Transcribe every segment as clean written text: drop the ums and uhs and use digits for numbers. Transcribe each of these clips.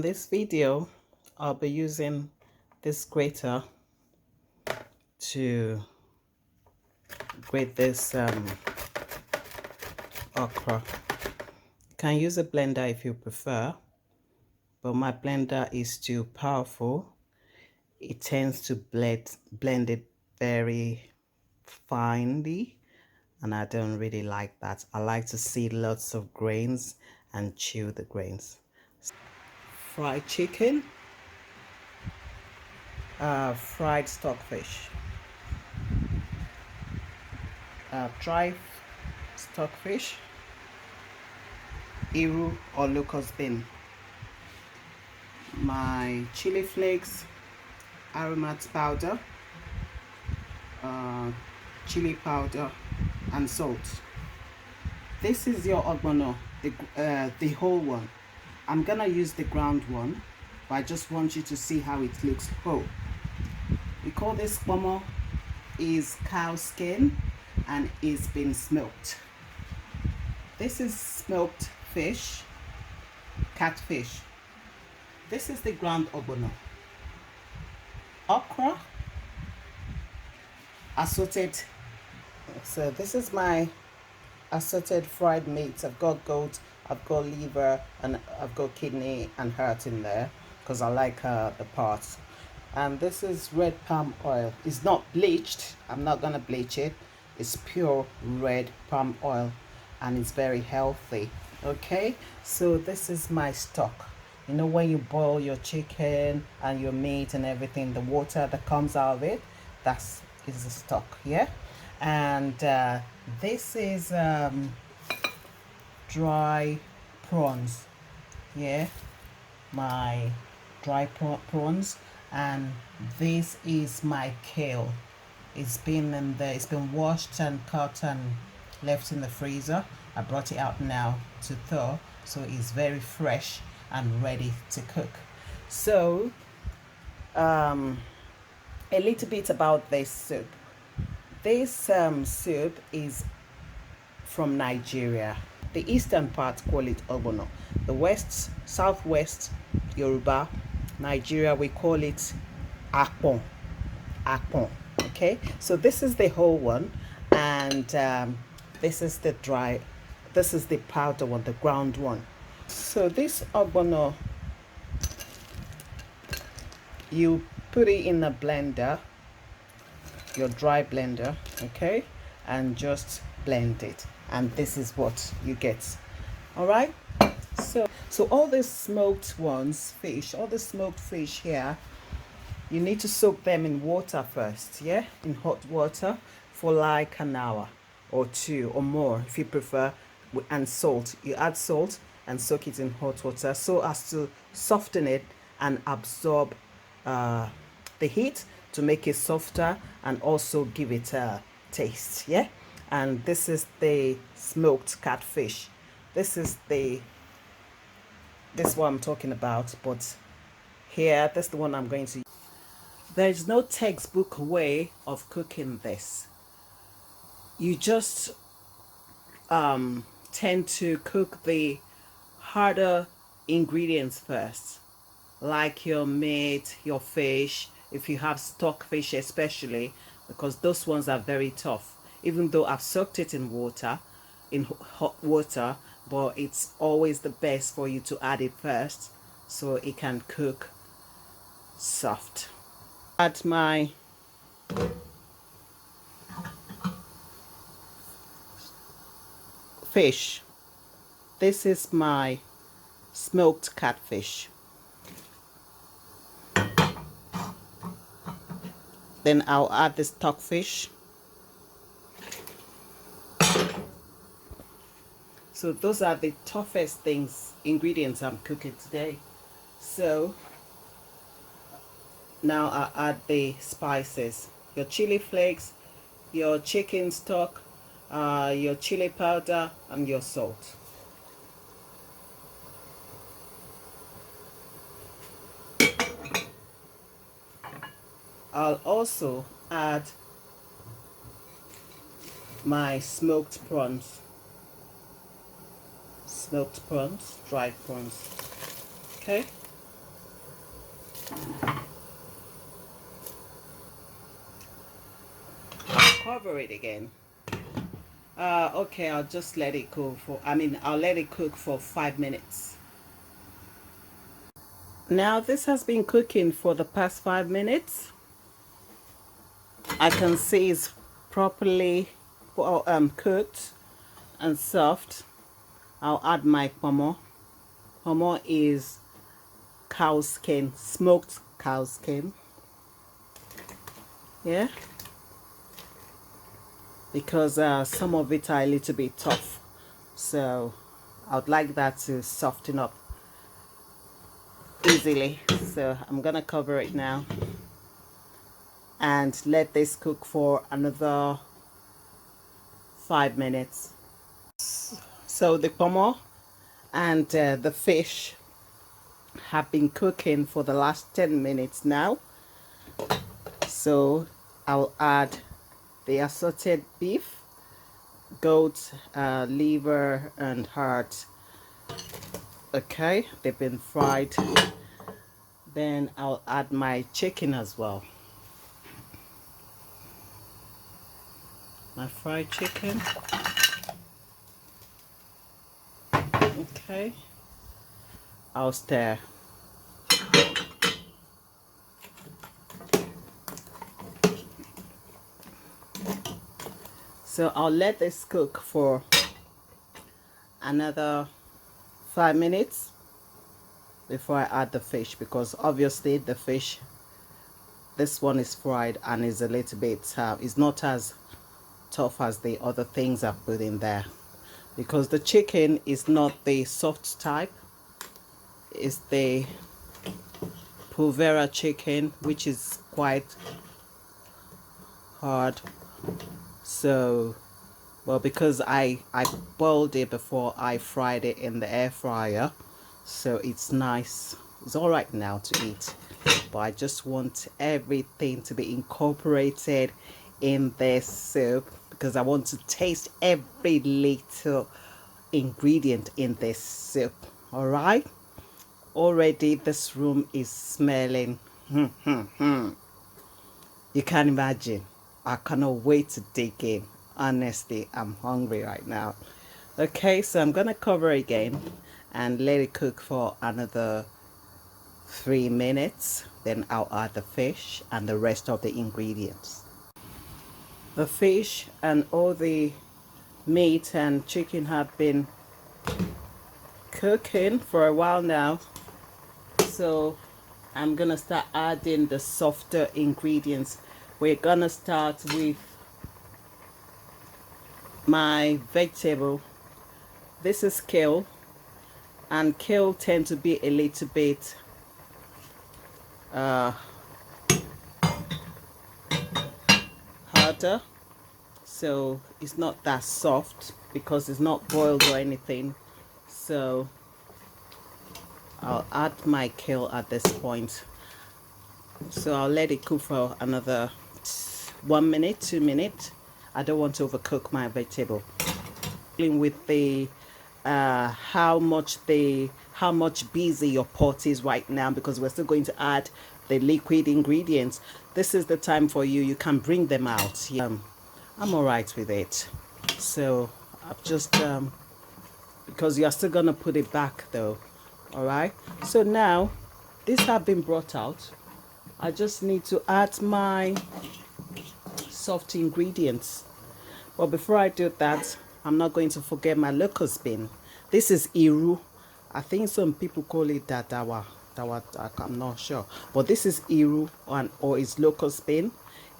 this video, I'll be using this grater to grate this okra. You can use a blender if you prefer, but my blender is too powerful. It tends to blend it very finely, and I don't really like that. I like to see lots of grains and chew the grains. Fried chicken, fried stockfish, dry stockfish, iru or locust bean, my chili flakes, aromat powder, chili powder, and salt. This is your ogbono, the whole one. I'm gonna use the ground one, but I just want you to see how it looks whole. We call this ogbono, is cow skin and is been smoked. This is smoked fish, catfish. This is the ground ogbono. Okra, assorted. So this is my assorted fried meat. I've got goat, I've got liver, and I've got kidney and heart in there because I like the parts. And this is red palm oil. It's not bleached. I'm not gonna bleach it. It's pure red palm oil and it's very healthy. Okay, so this is my stock. You know, when you boil your chicken and your meat and everything, the water that comes out of it, is the stock. Yeah. And this is dry prawns. Yeah, my dry prawns. And this is my kale. It's been in there, it's been washed and cut and left in the freezer. I brought it out now to thaw, so it's very fresh and ready to cook. So a little bit about this soup. This soup is from Nigeria. The eastern part call it Ogbono. The west, southwest, Yoruba, Nigeria, we call it Apon. Apon. Okay, so this is the whole one, and this is the dry, this is the powder one, the ground one. So this ogbono, you put it in a blender, your dry blender, okay, and just blend it, and this is what you get. All right, so all the smoked ones, fish, all the smoked fish here, you need to soak them in water first, yeah, in hot water for like an hour or two or more if you prefer, and salt. You add salt and soak it in hot water so as to soften it and absorb the heat to make it softer and also give it a taste. Yeah, and this is the smoked catfish. This is what I'm talking about, but here, that's the one I'm going to use. There is no textbook way of cooking this. You just tend to cook the harder ingredients first, like your meat, your fish, if you have stockfish especially, because those ones are very tough. Even though I've soaked it in water, in hot water, but it's always the best for you to add it first so it can cook soft. Add my fish. This is my smoked catfish. Then I'll add the stockfish. So those are the toughest ingredients I'm cooking today. So now I'll add the spices, your chili flakes, your chicken stock, your chili powder, and your salt. I'll also add my smoked prawns, dried prawns. Okay, I'll cover it again. Okay, I'll just let it cook for, I'll let it cook for 5 minutes. Now this has been cooking for the past 5 minutes. I can see it's properly cooked and soft. I'll add my pomo. Pomo is cow skin, smoked cow skin. Yeah, because some of it are a little bit tough, so I'd like that to soften up easily. So I'm gonna cover it now and let this cook for another 5 minutes. So the pomo and the fish have been cooking for the last 10 minutes now. So I'll add the assorted beef, goat, liver and heart. Okay, they've been fried. Then I'll add my chicken as well. My fried chicken. Okay, I'll stir. So I'll let this cook for another 5 minutes before I add the fish, because obviously the fish, this one is fried and is a little bit it's not as tough as the other things I've put in there, because the chicken is not the soft type, it's the pulvera chicken, which is quite hard. So well, because I boiled it before I fried it in the air fryer, so it's nice, it's all right now to eat, but I just want everything to be incorporated in this soup, because I want to taste every little ingredient in this soup. All right, already this room is smelling you can imagine. I cannot wait to dig in. Honestly, I'm hungry right now. Okay, so I'm gonna cover again and let it cook for another 3 minutes. Then I'll add the fish and the rest of the ingredients. The fish and all the meat and chicken have been cooking for a while now, so I'm gonna start adding the softer ingredients. We're gonna start with my vegetable. This is kale, and kale tend to be a little bit harder, so it's not that soft because it's not boiled or anything. So I'll add my kale at this point. So I'll let it cook for another 1 minute, 2 minutes. I don't want to overcook my vegetable. With the how much busy your pot is right now, because we're still going to add the liquid ingredients. This is the time for you can bring them out. I'm all right with it. So I've just because you're still gonna put it back though. All right, so now these have been brought out. I just need to add my soft ingredients. But before I do that, I'm not going to forget my locust bean. This is iru. I think some people call it dadawa. I'm not sure. But this is iru, or it's locust bean.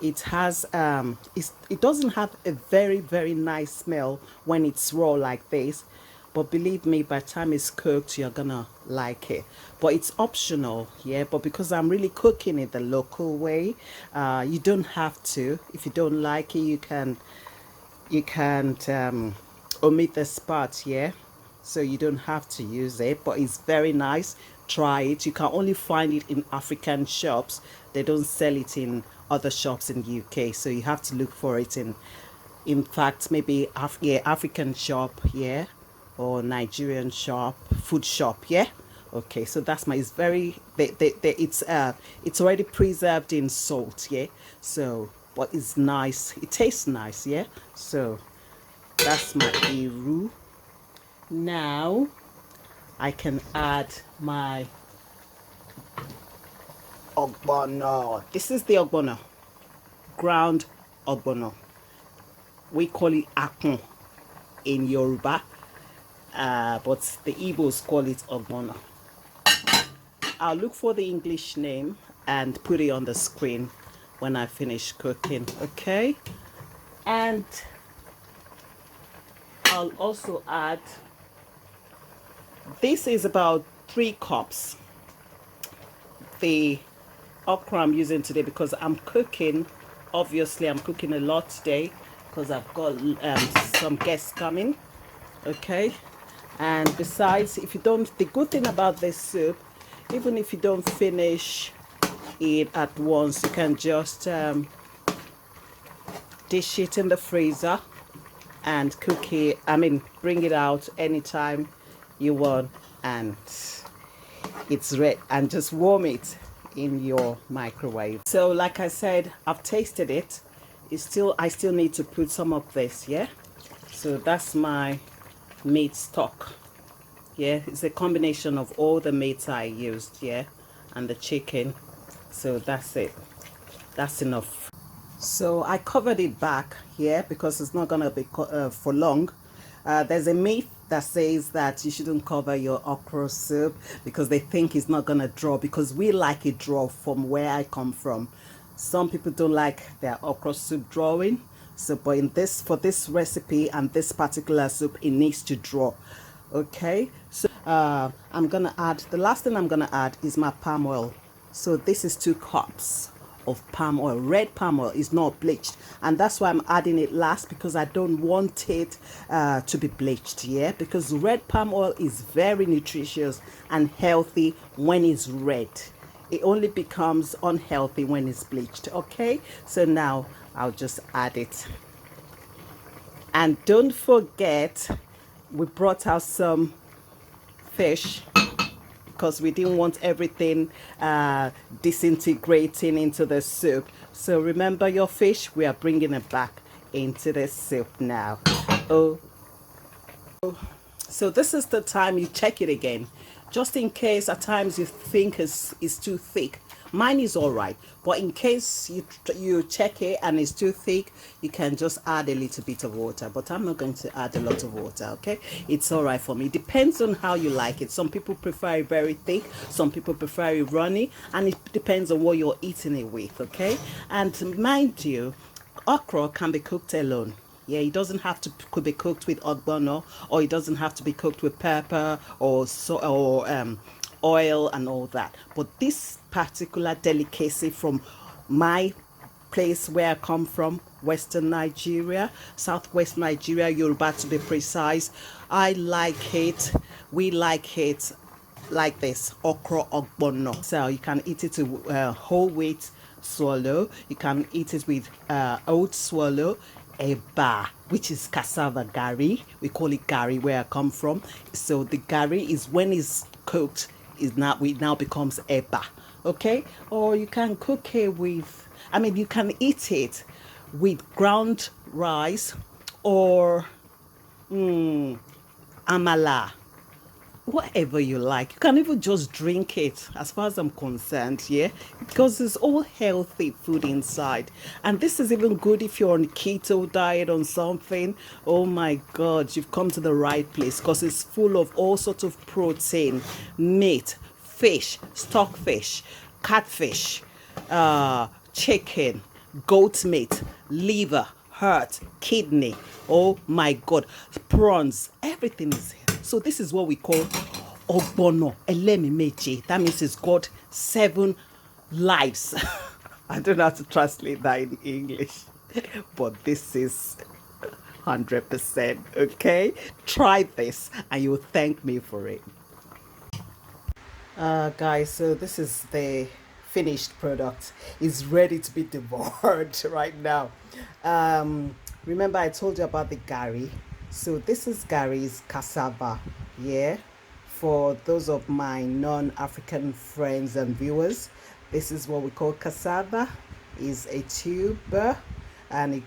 It has it doesn't have a very nice smell when it's raw like this. But believe me, by the time it's cooked, you're gonna like it. But it's optional, yeah. But because I'm really cooking it the local way, you don't have to. If you don't like it, you can't omit the spot, yeah. So you don't have to use it, but it's very nice. Try it. You can only find it in African shops. They don't sell it in other shops in UK, so you have to look for it in fact maybe African shop, yeah, or Nigerian shop, food shop, yeah. Okay, so that's my, it's very, it's already preserved in salt, yeah. So, but it's nice. It tastes nice, yeah. So that's my iru. Now I can add my ogbono. This is the ogbono, ground ogbono. We call it apon in Yoruba, but the Igbos call it ogbono. I'll look for the English name and put it on the screen when I finish cooking, okay? And I'll also add, this is about 3 cups. The okra I'm using today because I'm cooking, obviously I'm cooking a lot today because I've got some guests coming, okay? And besides, if you don't, the good thing about this soup, even if you don't finish it at once, you can just dish it in the freezer and cook it, bring it out anytime you want, and it's ready, and just warm it in your microwave. So like I said, I've tasted it. I still need to put some of this, yeah. So that's my meat stock, yeah. It's a combination of all the meats I used, yeah, and the chicken. So that's it, that's enough. So I covered it back here because it's not gonna be for long. There's a myth that says that you shouldn't cover your okra soup because they think it's not gonna draw, because we like it draw from where I come from. Some people don't like their okra soup drawing. So, but for this recipe and this particular soup, it needs to draw. Okay, so I'm gonna add, the last thing I'm gonna add is my palm oil. So this is 2 cups of palm oil. Red palm oil is not bleached, and that's why I'm adding it last, because I don't want it to be bleached, yeah, because red palm oil is very nutritious and healthy when it's red. It only becomes unhealthy when it's bleached. Okay, so now I'll just add it. And don't forget, we brought out some fish because we didn't want everything disintegrating into the soup. So remember your fish, we are bringing it back into the soup now. Oh, so this is the time you check it again, just in case at times you think it's too thick. Mine is all right, but in case you check it and it's too thick, you can just add a little bit of water, but I'm not going to add a lot of water, okay? It's all right for me. It depends on how you like it. Some people prefer it very thick, some people prefer it runny, and it depends on what you're eating it with, okay? And mind you, okra can be cooked alone. Yeah, it doesn't have to could be cooked with ogbono, or it doesn't have to be cooked with pepper or oil and all that. But this particular delicacy from my place where I come from, Western Nigeria, Southwest Nigeria, Yoruba to be precise, I like it. We like it like this, okra ogbono. So you can eat it with whole wheat swallow. You can eat it with oat swallow, eba, which is cassava gari. We call it gari where I come from. So the gari is, when it's cooked, it now becomes eba. Okay, or you can cook it with, you can eat it with ground rice or amala, whatever you like. You can even just drink it, as far as I'm concerned, yeah, because it's all healthy food inside. And this is even good if you're on a keto diet on something. Oh my god, you've come to the right place, because it's full of all sorts of protein, meat, fish, stockfish, catfish, chicken, goat meat, liver, heart, kidney. Oh my god, prawns, everything is here. So this is what we call Ogbono elemi meje. That means it's got 7 lives. I don't know how to translate that in English, but this is 100%. Okay, try this and you'll thank me for it. Guys, so this is the finished product. It's ready to be devoured right now. Remember I told you about the gari. So this is gary's cassava, yeah, for those of my non-African friends and viewers, this is what we call cassava. Is a tuber, and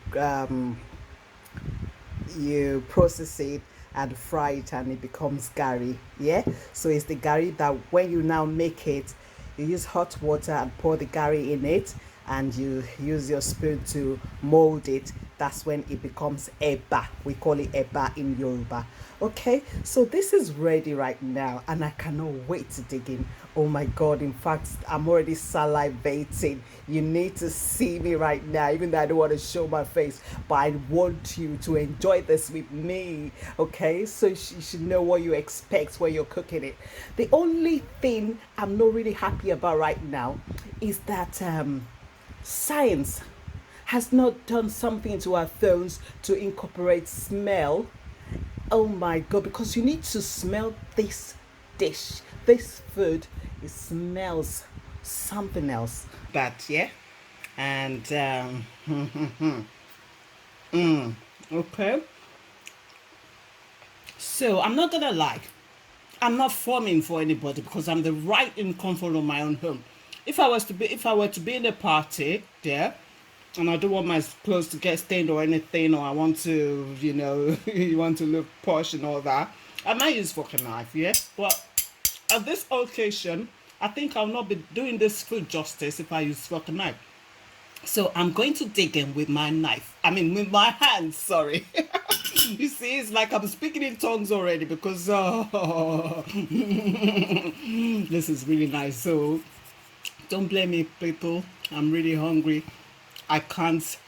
you process it and fry it and it becomes gari. Yeah, so it's the gari that when you now make it, you use hot water and pour the gari in it, and you use your spoon to mold it. That's when it becomes eba. We call it eba in Yoruba. Okay, so this is ready right now and I cannot wait to dig in. Oh my god, in fact, I'm already salivating. You need to see me right now, even though I don't want to show my face, but I want you to enjoy this with me. Okay, so you should know what you expect when you're cooking it. The only thing I'm not really happy about right now is that science has not done something to our phones to incorporate smell. Oh my god, because you need to smell this dish, this food. It smells something else. But yeah, and okay. So I'm not gonna lie, I'm not forming for anybody because I'm the right in comfort of my own home. If I were to be in a party there, and I don't want my clothes to get stained or anything, or I want to, you want to look posh and all that, I might use fork and knife, yeah? But at this occasion, I think I'll not be doing this food justice if I use fork and knife. So I'm going to dig in with my knife. I mean, with my hands, sorry. You see, it's like I'm speaking in tongues already because this is really nice. So don't blame me, people. I'm really hungry. I can't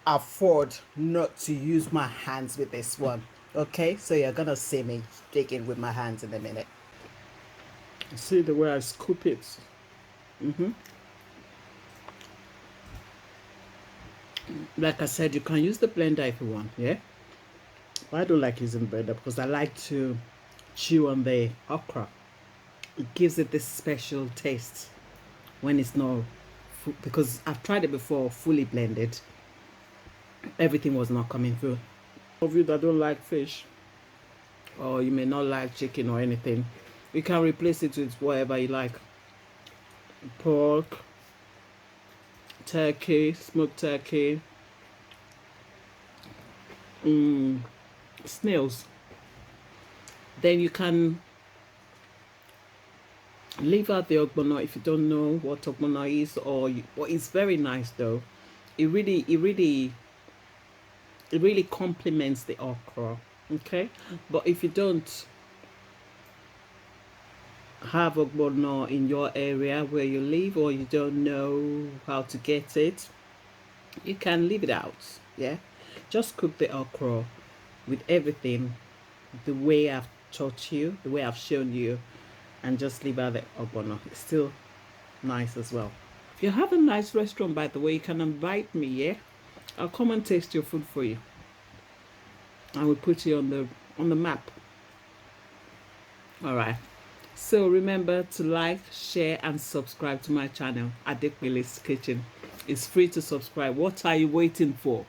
afford not to use my hands with this one. Okay, so you're gonna see me digging with my hands in a minute. See the way I scoop it. Like I said, you can use the blender if you want, yeah? But I don't like using blender because I like to chew on the okra. It gives it this special taste when it's not, because I've tried it before fully blended. Everything was not coming through. Of you that don't like fish, or you may not like chicken or anything, you can replace it with whatever you like. Pork, turkey, smoked turkey, snails. Then you can leave out the ogbono if you don't know what ogbono is, or it's very nice though. It really complements the okra. Okay, but if you don't have ogbono in your area where you live, or you don't know how to get it, you can leave it out. Yeah, just cook the okra with everything the way I've taught you, the way I've shown you, and just leave out the ogbono. It's still nice as well. If you have a nice restaurant, by the way, you can invite me. Yeah, I'll come and taste your food for you. I will put you on the map. All right. So remember to like, share, and subscribe to my channel, Adekpele's Kitchen. It's free to subscribe. What are you waiting for?